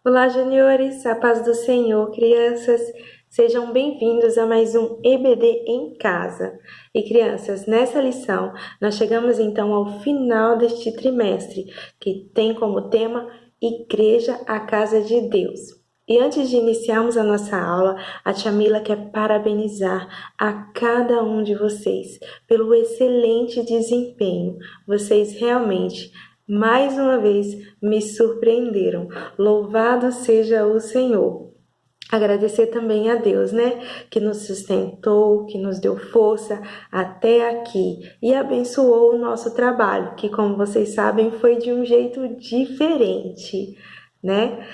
Olá, juniores, a paz do Senhor, crianças, sejam bem-vindos a mais um EBD em Casa. E crianças, nessa lição, nós chegamos então ao final deste trimestre, que tem como tema Igreja, a Casa de Deus. E antes de iniciarmos a nossa aula, a tia Mila quer parabenizar a cada um de vocês pelo excelente desempenho. Vocês realmente mais uma vez me surpreenderam. Louvado seja o Senhor. Agradecer também a Deus, né? Que nos sustentou, que nos deu força até aqui e abençoou o nosso trabalho, que, como vocês sabem, foi de um jeito diferente, né?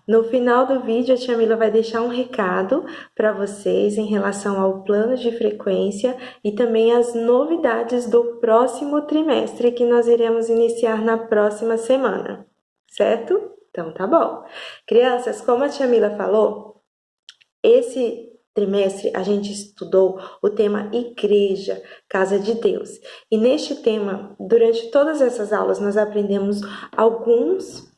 No final do vídeo, a tia Mila vai deixar um recado para vocês em relação ao plano de frequência e também as novidades do próximo trimestre que nós iremos iniciar na próxima semana, certo? Então tá bom. Crianças, como a tia Mila falou, esse trimestre a gente estudou o tema Igreja, Casa de Deus. E neste tema, durante todas essas aulas, nós aprendemos alguns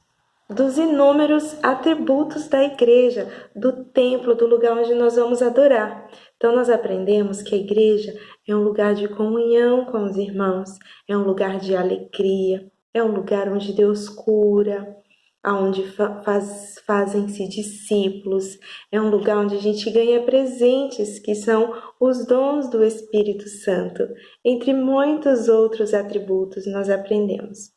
dos inúmeros atributos da igreja, do templo, do lugar onde nós vamos adorar. Então, nós aprendemos que a igreja é um lugar de comunhão com os irmãos, é um lugar de alegria, é um lugar onde Deus cura, onde fazem-se discípulos, é um lugar onde a gente ganha presentes, que são os dons do Espírito Santo. Entre muitos outros atributos, nós aprendemos.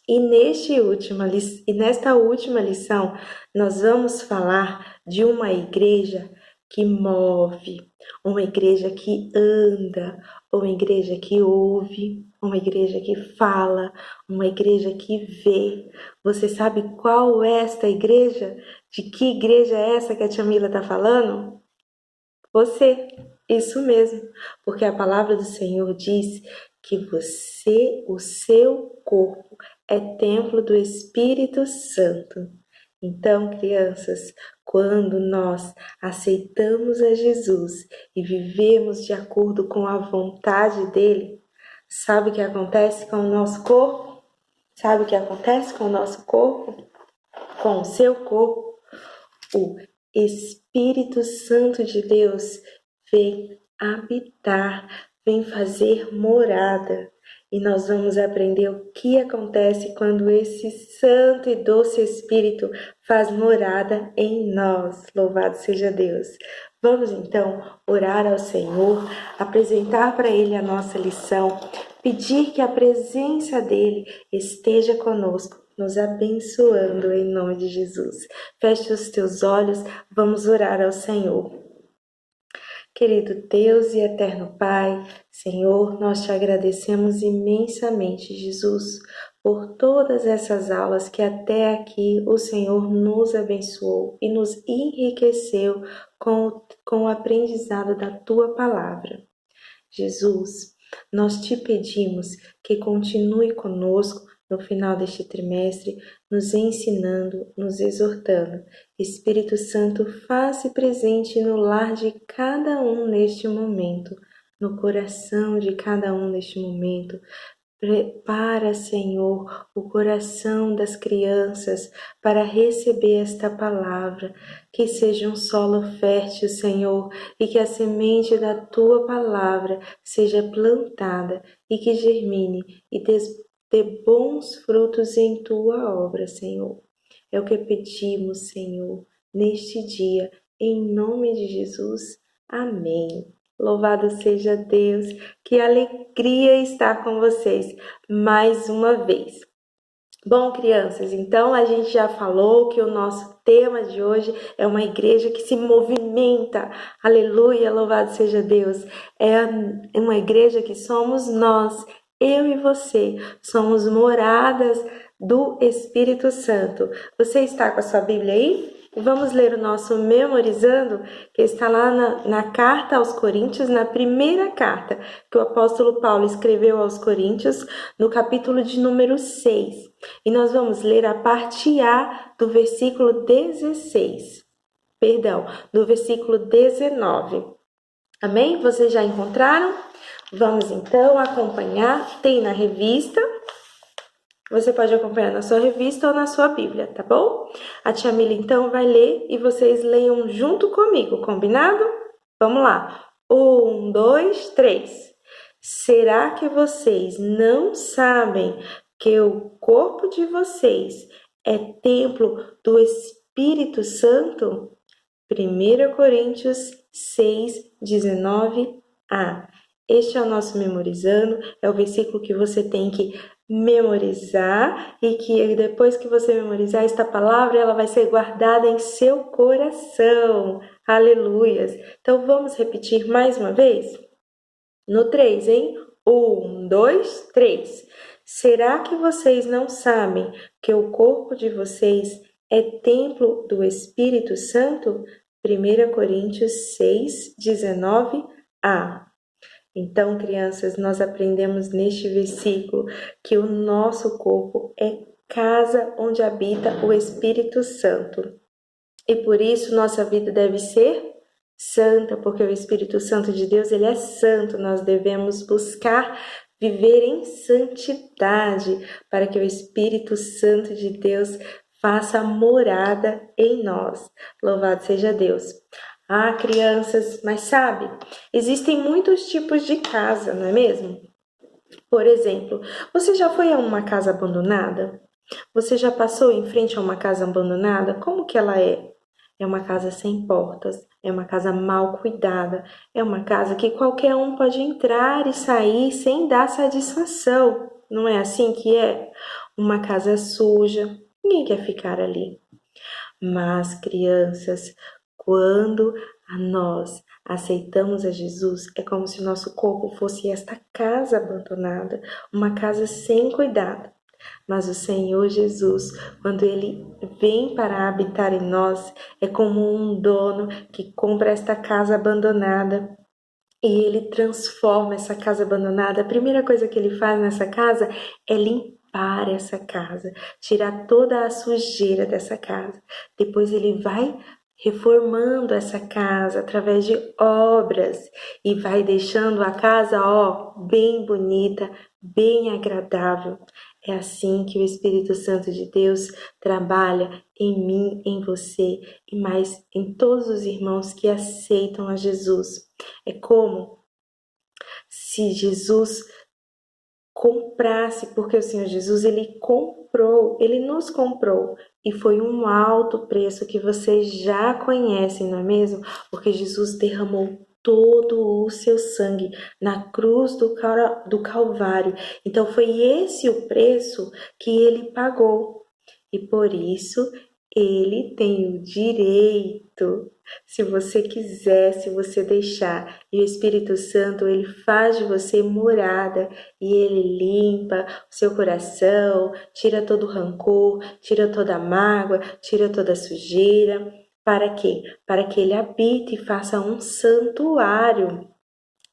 E nesta última lição, nós vamos falar de uma igreja que move, uma igreja que anda, uma igreja que ouve, uma igreja que fala, uma igreja que vê. Você sabe qual é esta igreja? De que igreja é essa que a tia Mila está falando? Você, isso mesmo, porque a palavra do Senhor diz que você, o seu corpo, é templo do Espírito Santo. Então, crianças, quando nós aceitamos a Jesus e vivemos de acordo com a vontade dele, sabe o que acontece com o nosso corpo? Sabe o que acontece com o nosso corpo? Com o seu corpo? O Espírito Santo de Deus vem habitar, vem fazer morada. E nós vamos aprender o que acontece quando esse Santo e doce Espírito faz morada em nós. Louvado seja Deus. Vamos então orar ao Senhor, apresentar para Ele a nossa lição, pedir que a presença dEle esteja conosco, nos abençoando em nome de Jesus. Feche os teus olhos, vamos orar ao Senhor. Querido Deus e eterno Pai, Senhor, nós te agradecemos imensamente, Jesus, por todas essas aulas que até aqui o Senhor nos abençoou e nos enriqueceu com o aprendizado da Tua Palavra. Jesus, nós te pedimos que continue conosco no final deste trimestre, nos ensinando, nos exortando. Espírito Santo, faça presente no lar de cada um neste momento, no coração de cada um neste momento. Prepara, Senhor, o coração das crianças para receber esta palavra, que seja um solo fértil, Senhor, e que a semente da Tua palavra seja plantada e que germine e dê bons frutos em Tua obra, Senhor. É o que pedimos, Senhor, neste dia, em nome de Jesus. Amém. Louvado seja Deus, que alegria estar com vocês mais uma vez. Bom, crianças, então a gente já falou que o nosso tema de hoje é uma igreja que se movimenta. Aleluia, louvado seja Deus. É uma igreja que somos nós, eu e você, somos moradas do Espírito Santo. Você está com a sua Bíblia aí? Vamos ler o nosso Memorizando, que está lá na carta aos Coríntios, na primeira carta que o apóstolo Paulo escreveu aos Coríntios, no capítulo de número 6. E nós vamos ler a parte A do versículo 16. Perdão, do versículo 19. Amém? Vocês já encontraram? Vamos então acompanhar. Tem na revista. Você pode acompanhar na sua revista ou na sua Bíblia, tá bom? A tia Mila então vai ler e vocês leiam junto comigo, combinado? Vamos lá. 1, 2, 3. Será que vocês não sabem que o corpo de vocês é templo do Espírito Santo? 1 Coríntios 6, 19a. Este é o nosso memorizando, é o versículo que você tem que memorizar e que depois que você memorizar esta palavra, ela vai ser guardada em seu coração. Aleluias! Então vamos repetir mais uma vez? No 3, hein? 1, 2, 3. Será que vocês não sabem que o corpo de vocês é templo do Espírito Santo? 1 Coríntios 6, 19a. Então, crianças, nós aprendemos neste versículo que o nosso corpo é casa onde habita o Espírito Santo. E por isso nossa vida deve ser santa, porque o Espírito Santo de Deus, ele é santo. Nós devemos buscar viver em santidade para que o Espírito Santo de Deus faça morada em nós. Louvado seja Deus. Ah, crianças, mas sabe, existem muitos tipos de casa, não é mesmo? Por exemplo, você já foi a uma casa abandonada? Você já passou em frente a uma casa abandonada? Como que ela é? É uma casa sem portas, é uma casa mal cuidada, é uma casa que qualquer um pode entrar e sair sem dar satisfação. Não é assim que é? Uma casa suja, ninguém quer ficar ali. Mas, crianças, quando nós aceitamos a Jesus, é como se o nosso corpo fosse esta casa abandonada, uma casa sem cuidado. Mas o Senhor Jesus, quando Ele vem para habitar em nós, é como um dono que compra esta casa abandonada e Ele transforma essa casa abandonada. A primeira coisa que Ele faz nessa casa é limpar essa casa, tirar toda a sujeira dessa casa. Depois Ele vai reformando essa casa através de obras e vai deixando a casa, bem bonita, bem agradável. É assim que o Espírito Santo de Deus trabalha em mim, em você e mais em todos os irmãos que aceitam a Jesus. É como se Jesus comprasse, porque o Senhor Jesus, ele nos comprou e foi um alto preço que vocês já conhecem, não é mesmo? Porque Jesus derramou todo o seu sangue na cruz do Calvário. Então foi esse o preço que ele pagou. E por isso ele tem o direito, se você quiser, se você deixar. E o Espírito Santo, ele faz de você morada e ele limpa o seu coração, tira todo o rancor, tira toda a mágoa, tira toda a sujeira. Para quê? Para que ele habite e faça um santuário.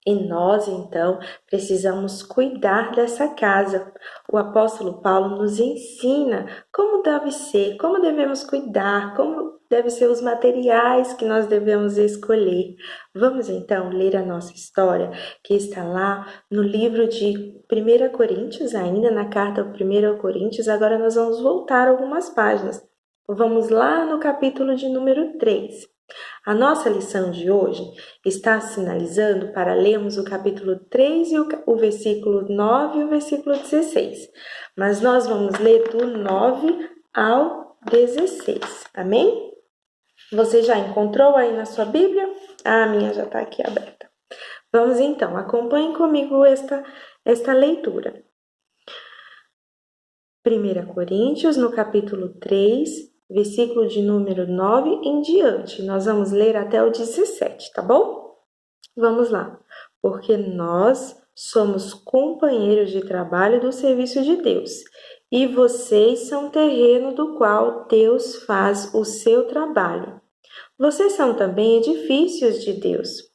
E nós, então, precisamos cuidar dessa casa. O apóstolo Paulo nos ensina como deve ser, como devemos cuidar, como devem ser os materiais que nós devemos escolher. Vamos, então, ler a nossa história, que está lá no livro de 1 Coríntios, ainda na carta 1 Coríntios. Agora nós vamos voltar algumas páginas. Vamos lá no capítulo de número 3. A nossa lição de hoje está sinalizando para lermos o capítulo 3 e o versículo 9 e o versículo 16. Mas nós vamos ler do 9 ao 16. Amém? Você já encontrou aí na sua Bíblia? A minha já está aqui aberta. Vamos então, acompanhe comigo esta leitura. 1 Coríntios, no capítulo 3, versículo de número 9 em diante. Nós vamos ler até o 17, tá bom? Vamos lá. Porque nós somos companheiros de trabalho do serviço de Deus, e vocês são terreno do qual Deus faz o seu trabalho. Vocês são também edifícios de Deus.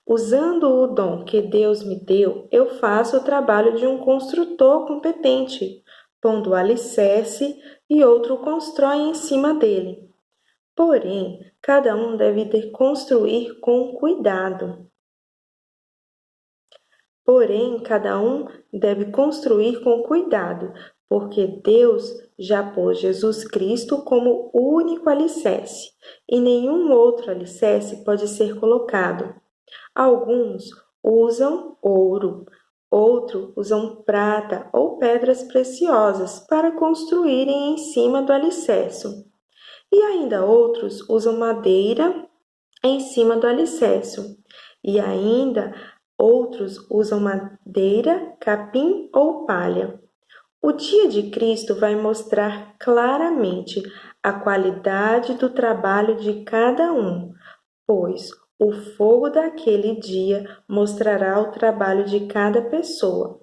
Usando o dom que Deus me deu, eu faço o trabalho de um construtor competente, pondo o alicerce e outro constrói em cima dele. Porém, cada um deve construir com cuidado. porque Deus já pôs Jesus Cristo como único alicerce, e nenhum outro alicerce pode ser colocado. Alguns usam ouro, outros usam prata ou pedras preciosas para construírem em cima do alicerce. E ainda outros usam madeira em cima do alicerce. E ainda outros usam madeira, capim ou palha. O dia de Cristo vai mostrar claramente a qualidade do trabalho de cada um, pois o fogo daquele dia mostrará o trabalho de cada pessoa.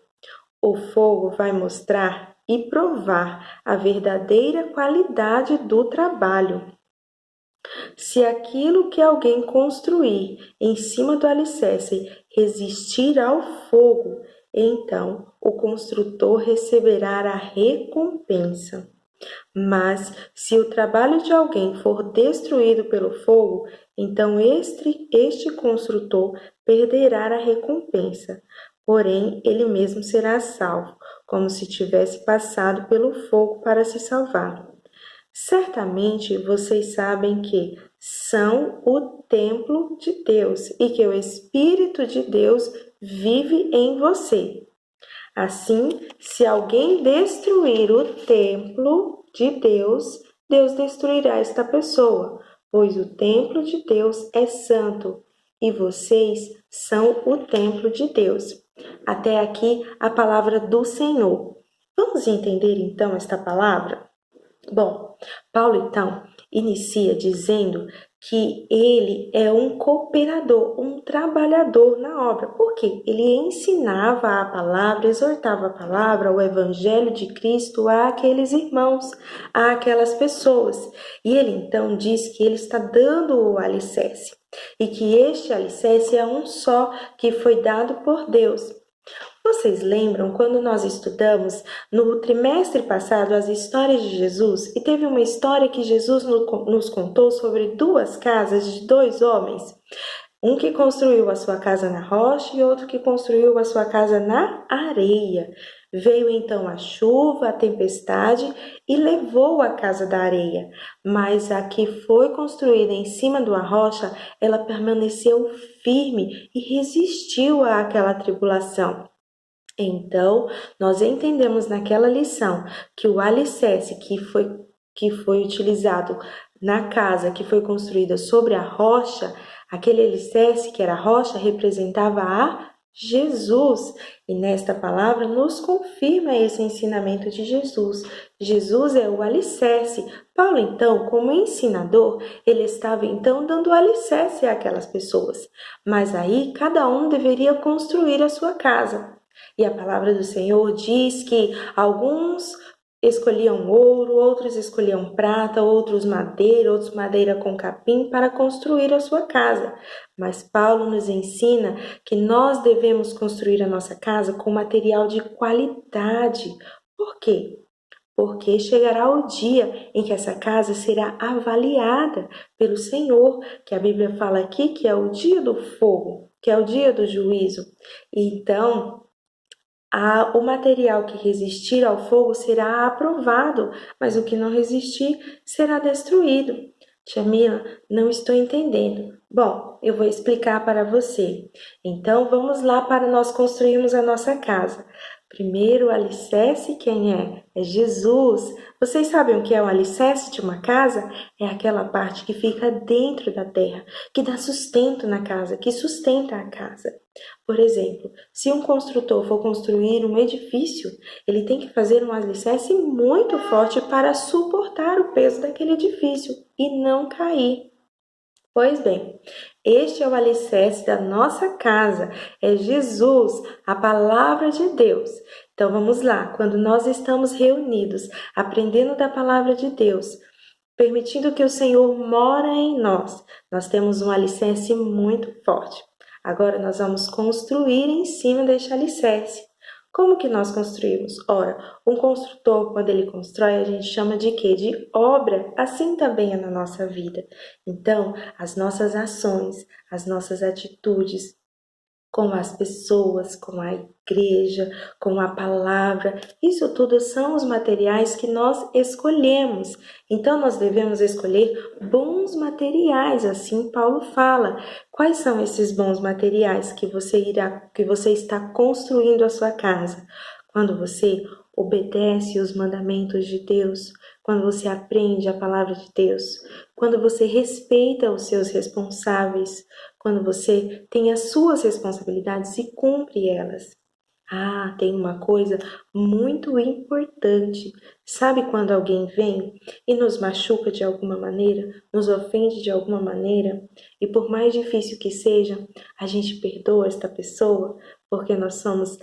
O fogo vai mostrar e provar a verdadeira qualidade do trabalho. Se aquilo que alguém construir em cima do alicerce resistir ao fogo, então o construtor receberá a recompensa. Mas se o trabalho de alguém for destruído pelo fogo, então este construtor perderá a recompensa, porém ele mesmo será salvo, como se tivesse passado pelo fogo para se salvar. Certamente vocês sabem que são o templo de Deus e que o Espírito de Deus vive em você. Assim, se alguém destruir o templo de Deus, Deus destruirá esta pessoa, pois o templo de Deus é santo e vocês são o templo de Deus. Até aqui a palavra do Senhor. Vamos entender então esta palavra? Bom, Paulo então inicia dizendo que ele é um cooperador, um trabalhador na obra. Por quê? Ele ensinava a palavra, exortava a palavra, o evangelho de Cristo àqueles irmãos, àquelas pessoas. E ele então diz que ele está dando o alicerce e que este alicerce é um só que foi dado por Deus. Vocês lembram quando nós estudamos no trimestre passado as histórias de Jesus e teve uma história que Jesus nos contou sobre duas casas de dois homens? Um que construiu a sua casa na rocha e outro que construiu a sua casa na areia. Veio então a chuva, a tempestade e levou a casa da areia. Mas a que foi construída em cima de uma rocha, ela permaneceu firme e resistiu àquela tribulação. Então, nós entendemos naquela lição que o alicerce que foi utilizado na casa que foi construída sobre a rocha, aquele alicerce que era a rocha representava a Jesus. E nesta palavra nos confirma esse ensinamento de Jesus. Jesus é o alicerce. Paulo, então, como ensinador, ele estava então dando o alicerce àquelas pessoas. Mas aí cada um deveria construir a sua casa. E a palavra do Senhor diz que alguns escolhiam ouro, outros escolhiam prata, outros madeira com capim para construir a sua casa. Mas Paulo nos ensina que nós devemos construir a nossa casa com material de qualidade. Por quê? Porque chegará o dia em que essa casa será avaliada pelo Senhor, que a Bíblia fala aqui que é o dia do fogo, que é o dia do juízo. Então, o material que resistir ao fogo será aprovado, mas o que não resistir será destruído. Tia Mila, não estou entendendo. Bom, eu vou explicar para você. Então, vamos lá para nós construirmos a nossa casa. Primeiro, o alicerce, quem é? É Jesus. Vocês sabem o que é o alicerce de uma casa? É aquela parte que fica dentro da terra, que dá sustento na casa, que sustenta a casa. Por exemplo, se um construtor for construir um edifício, ele tem que fazer um alicerce muito forte para suportar o peso daquele edifício e não cair. Pois bem, este é o alicerce da nossa casa, é Jesus, a palavra de Deus. Então vamos lá, quando nós estamos reunidos, aprendendo da palavra de Deus, permitindo que o Senhor mora em nós temos um alicerce muito forte. Agora nós vamos construir em cima deste alicerce. Como que nós construímos? Ora, um construtor, quando ele constrói, a gente chama de quê? De obra. Assim também é na nossa vida. Então, as nossas ações, as nossas atitudes, com as pessoas, com a igreja, com a palavra. Isso tudo são os materiais que nós escolhemos. Então nós devemos escolher bons materiais, assim Paulo fala. Quais são esses bons materiais que você está construindo a sua casa? Quando você obedece os mandamentos de Deus, quando você aprende a palavra de Deus, quando você respeita os seus responsáveis, quando você tem as suas responsabilidades e cumpre elas. Ah, tem uma coisa muito importante. Sabe quando alguém vem e nos machuca de alguma maneira, nos ofende de alguma maneira, e por mais difícil que seja, a gente perdoa esta pessoa, porque nós somos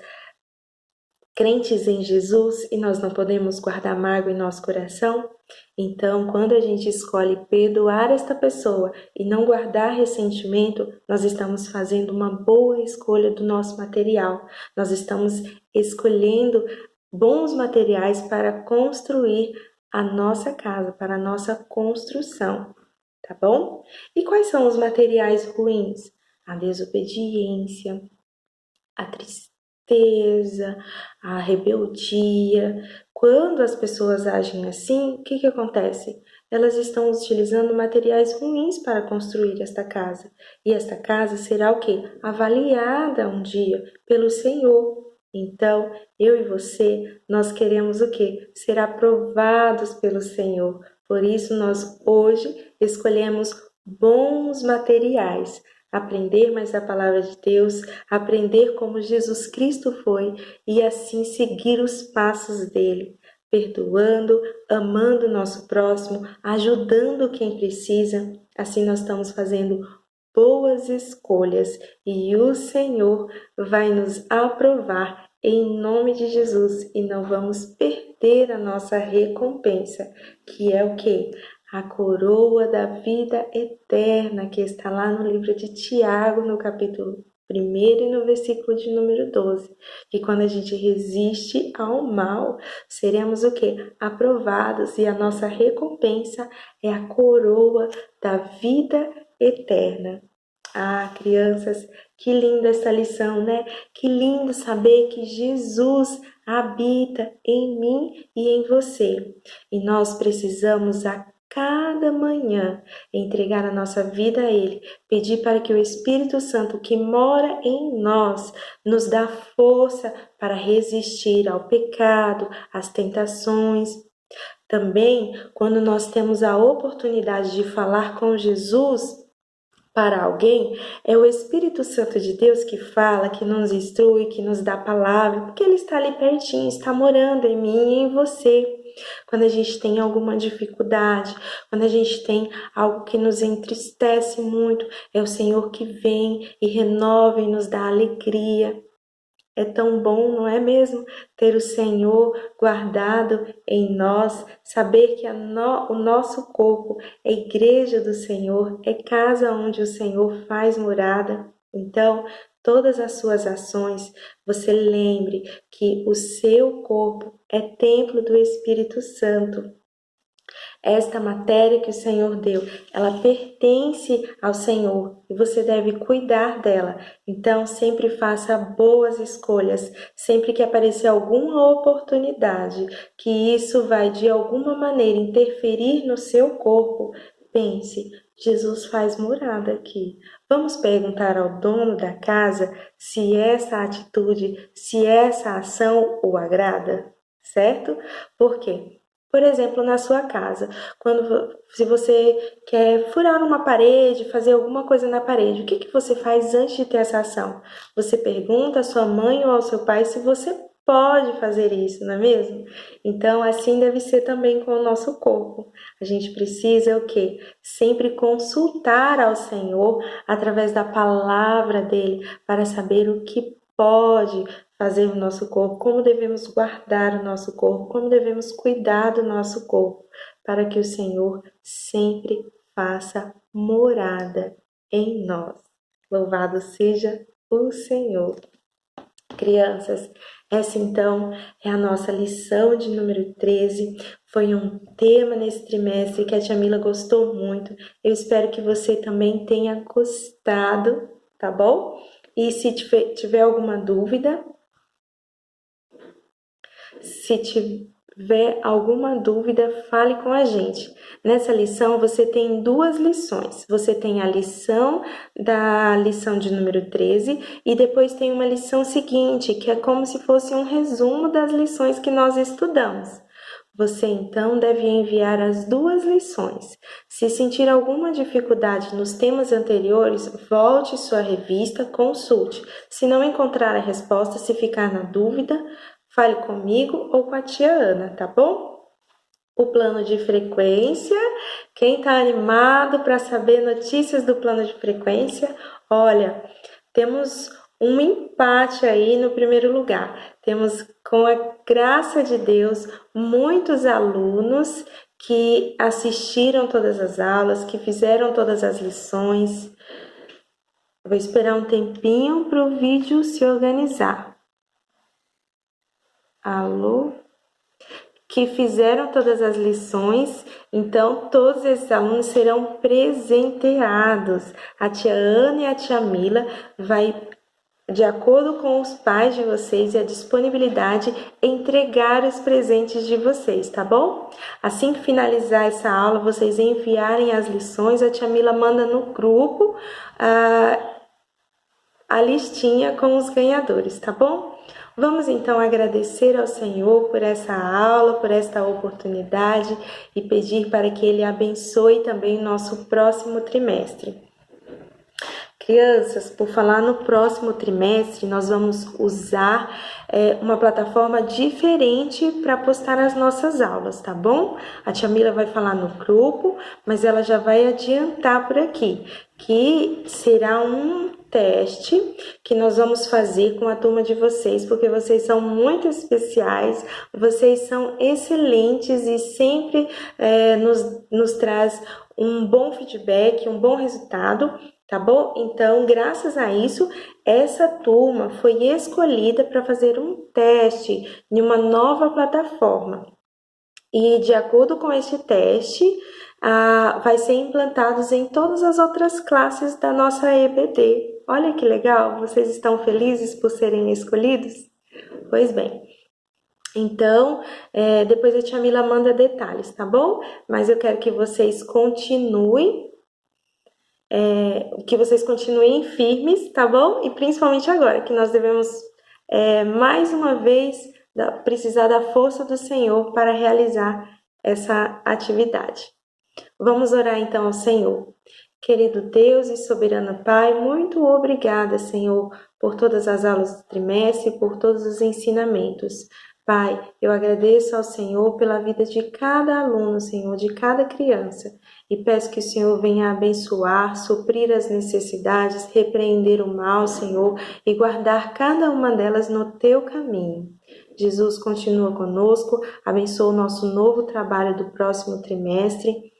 crentes em Jesus e nós não podemos guardar mágoa em nosso coração? Então, quando a gente escolhe perdoar esta pessoa e não guardar ressentimento, nós estamos fazendo uma boa escolha do nosso material. Nós estamos escolhendo bons materiais para construir a nossa casa, para a nossa construção, tá bom? E quais são os materiais ruins? A desobediência, a tristeza, a rebeldia. Quando as pessoas agem assim, o que acontece? Elas estão utilizando materiais ruins para construir esta casa. E esta casa será o quê? Avaliada um dia pelo Senhor. Então, eu e você, nós queremos o quê? Ser aprovados pelo Senhor. Por isso, nós hoje escolhemos bons materiais. Aprender mais a palavra de Deus, aprender como Jesus Cristo foi e assim seguir os passos dele, perdoando, amando o nosso próximo, ajudando quem precisa. Assim nós estamos fazendo boas escolhas e o Senhor vai nos aprovar em nome de Jesus e não vamos perder a nossa recompensa, que é o quê? A coroa da vida eterna, que está lá no livro de Tiago, no capítulo 1 e no versículo de número 12. Que quando a gente resiste ao mal, seremos o quê? Aprovados, e a nossa recompensa é a coroa da vida eterna. Ah, crianças, que linda essa lição, né? Que lindo saber que Jesus habita em mim e em você. E nós precisamos a cada manhã entregar a nossa vida a Ele, pedir para que o Espírito Santo que mora em nós nos dá força para resistir ao pecado, às tentações. Também, quando nós temos a oportunidade de falar com Jesus para alguém, é o Espírito Santo de Deus que fala, que nos instrui, que nos dá a palavra, porque Ele está ali pertinho, está morando em mim e em você. Quando a gente tem alguma dificuldade, quando a gente tem algo que nos entristece muito, é o Senhor que vem e renova e nos dá alegria. É tão bom, não é mesmo? Ter o Senhor guardado em nós, saber que o nosso corpo é igreja do Senhor, é casa onde o Senhor faz morada. Então, todas as suas ações, você lembre que o seu corpo é templo do Espírito Santo. Esta matéria que o Senhor deu, ela pertence ao Senhor e você deve cuidar dela. Então, sempre faça boas escolhas. Sempre que aparecer alguma oportunidade que isso vai de alguma maneira interferir no seu corpo, pense, Jesus faz morada aqui. Vamos perguntar ao dono da casa se essa atitude, se essa ação o agrada, certo? Por quê? Por exemplo, na sua casa, se você quer furar uma parede, fazer alguma coisa na parede, o que você faz antes de ter essa ação? Você pergunta à sua mãe ou ao seu pai se você pode fazer isso, não é mesmo? Então, assim deve ser também com o nosso corpo. A gente precisa o quê? Sempre consultar ao Senhor através da palavra dele para saber o que pode fazer o nosso corpo, como devemos guardar o nosso corpo, como devemos cuidar do nosso corpo, para que o Senhor sempre faça morada em nós. Louvado seja o Senhor. Crianças, essa então é a nossa lição de número 13. Foi um tema nesse trimestre que a tia Mila gostou muito. Eu espero que você também tenha gostado, tá bom? E se tiver alguma dúvida, fale com a gente. Nessa lição, você tem 2 lições. Você tem a lição de número 13 e depois tem uma lição seguinte, que é como se fosse um resumo das lições que nós estudamos. Você, então, deve enviar as 2 lições. Se sentir alguma dificuldade nos temas anteriores, volte sua revista, consulte. Se não encontrar a resposta, se ficar na dúvida, fale comigo ou com a tia Ana, tá bom? O plano de frequência, quem está animado para saber notícias do plano de frequência? Olha, temos um empate aí no primeiro lugar. Temos, com a graça de Deus, muitos alunos que assistiram todas as aulas, que fizeram todas as lições. Vou esperar um tempinho para o vídeo se organizar. Alô? Que fizeram todas as lições, então todos esses alunos serão presenteados. A tia Ana e a tia Mila vai, de acordo com os pais de vocês e a disponibilidade, entregar os presentes de vocês, tá bom? Assim que finalizar essa aula, vocês enviarem as lições, a tia Mila manda no grupo a listinha com os ganhadores, tá bom? Vamos então agradecer ao Senhor por essa aula, por esta oportunidade e pedir para que Ele abençoe também o nosso próximo trimestre. Crianças, por falar no próximo trimestre, nós vamos usar uma plataforma diferente para postar as nossas aulas, tá bom? A tia Mila vai falar no grupo, mas ela já vai adiantar por aqui, que será um teste que nós vamos fazer com a turma de vocês, porque vocês são muito especiais, vocês são excelentes e sempre nos traz um bom feedback, um bom resultado, tá bom? Então, graças a isso, essa turma foi escolhida para fazer um teste em uma nova plataforma. E de acordo com este teste, vai ser implantados em todas as outras classes da nossa EBD. Olha que legal, vocês estão felizes por serem escolhidos? Pois bem, então, depois a tia Mila manda detalhes, tá bom? Mas eu quero que vocês continuem firmes, tá bom? E principalmente agora, que nós devemos, mais uma vez, precisar da força do Senhor para realizar essa atividade. Vamos orar então ao Senhor. Querido Deus e soberano Pai, muito obrigada, Senhor, por todas as aulas do trimestre e por todos os ensinamentos. Pai, eu agradeço ao Senhor pela vida de cada aluno, Senhor, de cada criança, e peço que o Senhor venha abençoar, suprir as necessidades, repreender o mal, Senhor, e guardar cada uma delas no Teu caminho. Jesus, continua conosco, abençoa o nosso novo trabalho do próximo trimestre,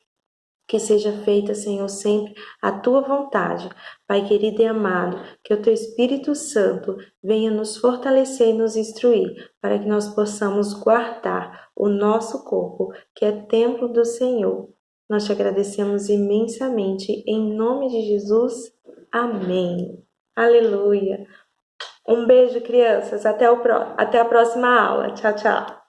que seja feita, Senhor, sempre a Tua vontade. Pai querido e amado, que o Teu Espírito Santo venha nos fortalecer e nos instruir, para que nós possamos guardar o nosso corpo, que é templo do Senhor. Nós te agradecemos imensamente, em nome de Jesus. Amém. Aleluia. Um beijo, crianças. Até a próxima aula. Tchau, tchau.